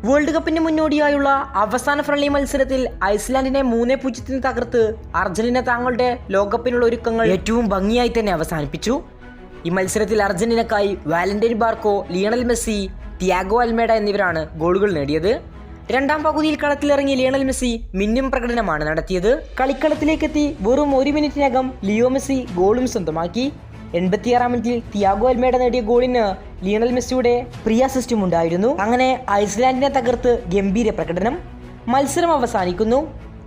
World കപ്പിന് മുന്നോടിയായുള്ള അവസാന ഫ്രണ്ട്ലി മത്സരത്തിൽ ഐസ്ലാൻഡിനെ 3-0 തകർത്ത് അർജന്റീന തങ്ങളുടെ ലോകകപ്പിനുള്ള ഒരുക്കങ്ങൾ ഏറ്റവും ഭംഗിയായി തന്നെ അവസാനിപ്പിച്ചു. ഈ മത്സരത്തിൽ അർജന്റീനക്കായി Valentine Barco, Lionel Messi, Thiago Almada എന്നിവരാണ് ഗോളുകൾ നേടിയത്. രണ്ടാം പകുതിയിൽ കളത്തിലിറങ്ങിയ ലിയണൽ മെസ്സി മിന്നും പ്രകടനമാണ് നടത്തിയത്. കളിക്കളത്തിലേക്കെത്തി വെറും 1 മിനിറ്റിനകം ലിയോ മെസ്സി ഗോളും സ്വന്തമാക്കി. 86-ാം മിനിറ്റിൽ തിയാഗോ അൽമേഡ നേടിയ ഗോളിന് ലിയണൽ മെസ്സിയുടെ പ്രിയ അസിസ്റ്റും ഉണ്ടായിരുന്നു. അങ്ങനെ ഐസ്ലാൻഡിനെ തകർത്ത് ഗംഭീര പ്രകടനം. മത്സരം അവസാനിക്കുന്നു.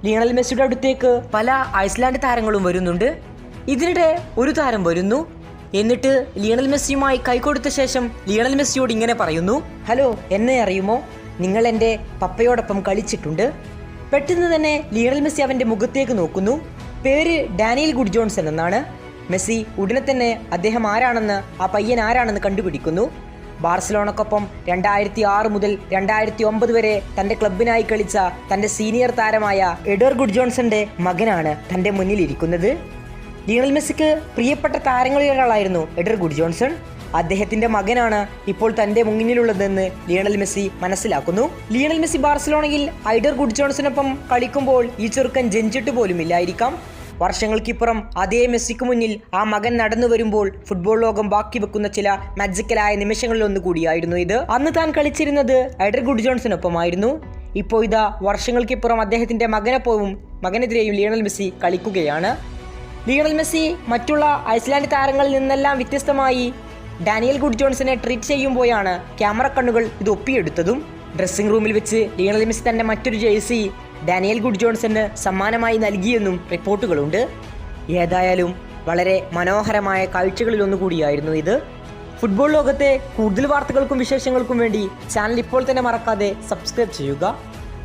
ലിയണൽ മെസ്സിയുടെ അടുത്തേക്ക് പല ഐസ്ലാൻഡ് താരങ്ങളും വരുന്നുണ്ട്. ഇതിനിടെ ഒരു താരം വരുന്നു. എന്നിട്ട് ലിയണൽ മെസ്സിയുമായി കൈകൊടുത്ത ശേഷം ലിയണൽ മെസ്സിയോട് ഇങ്ങനെ പറയുന്നു: ഹലോ, എന്നെ അറിയുമോ? നിങ്ങൾ എൻ്റെ പപ്പയോടൊപ്പം കളിച്ചിട്ടുണ്ട്. പെട്ടെന്ന് തന്നെ ലിയണൽ മെസ്സി അവൻ്റെ മുഖത്തേക്ക് നോക്കുന്നു. പേര് ഡാനിയൽ ഗുഡ് ജോൺസൺ എന്നാണ്. മെസ്സി ഉടനെ തന്നെ അദ്ദേഹം ആരാണെന്ന്, ആ പയ്യൻ ആരാണെന്ന് കണ്ടുപിടിക്കുന്നു. ബാർസലോണക്കൊപ്പം 2006 മുതൽ 2009 വരെ തൻ്റെ ക്ലബിനായി കളിച്ച തൻ്റെ സീനിയർ താരമായ എഡ്വർ ഗുഡ് ജോൺസന്റെ മകനാണ് തൻ്റെ മുന്നിലിരിക്കുന്നത്. ലിയണൽ മെസ്സിക്ക് പ്രിയപ്പെട്ട താരങ്ങളിൽ ഒരാളായിരുന്നു എഡ്വർ ഗുഡ് ജോൺസൺ. അദ്ദേഹത്തിന്റെ മകനാണ് ഇപ്പോൾ തന്റെ മുന്നിലുള്ളതെന്ന് ലിയണൽ മെസ്സി മനസ്സിലാക്കുന്നു. ലിയണൽ മെസ്സി ബാർസലോണയിൽ എഡ്വർ ഗുഡ് ജോൺസനൊപ്പം കളിക്കുമ്പോൾ ഈ ചെറുക്കൻ ജനിച്ചിട്ട് പോലും ഇല്ലായിരിക്കാം. വർഷങ്ങൾക്കിപ്പുറം അതേ മെസ്സിക്ക് മുന്നിൽ ആ മകൻ നടന്നു വരുമ്പോൾ ഫുട്ബോൾ ലോകം ബാക്കി വെക്കുന്ന ചില മാജിക്കലായ നിമിഷങ്ങളിലൊന്നു കൂടിയായിരുന്നു ഇത്. അന്ന് താൻ കളിച്ചിരുന്നത് എഡ്വർ ഗുഡ് ജോൺസനൊപ്പമായിരുന്നു. ഇപ്പോൾ ഇതാ വർഷങ്ങൾക്കിപ്പുറം അദ്ദേഹത്തിന്റെ മകനെതിരെയും ലിയണൽ മെസ്സി കളിക്കുകയാണ്. ലിയണൽ മെസ്സി മറ്റുള്ള ഐസ്ലാൻഡ് താരങ്ങളിൽ നിന്നെല്ലാം വ്യത്യസ്തമായി ഡാനിയൽ ഗുഡ് ജോൺസനെ ട്രീറ്റ് ചെയ്യുമ്പോഴാണ് ക്യാമറ കണ്ണുകൾ ഇത് ഒപ്പിയെടുത്തതും. ഡ്രസ്സിംഗ് റൂമിൽ വെച്ച് ലിയണൽ മെസ്സി തന്റെ മറ്റൊരു ജേഴ്സി ഡാനിയൽ ഗുഡ് ജോൺസന് സമ്മാനമായി നൽകിയെന്നും റിപ്പോർട്ടുകളുണ്ട്. ഏതായാലും വളരെ മനോഹരമായ കാഴ്ചകളിലൊന്നുകൂടിയായിരുന്നു ഇത്. ഫുട്ബോൾ ലോകത്തെ കൂടുതൽ വാർത്തകൾക്കും വിശേഷങ്ങൾക്കും വേണ്ടി ചാനൽ ഇപ്പോൾ തന്നെ മറക്കാതെ സബ്സ്ക്രൈബ് ചെയ്യുക.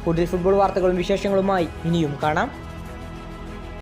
കൂടുതൽ ഫുട്ബോൾ വാർത്തകളും വിശേഷങ്ങളുമായി ഇനിയും കാണാം.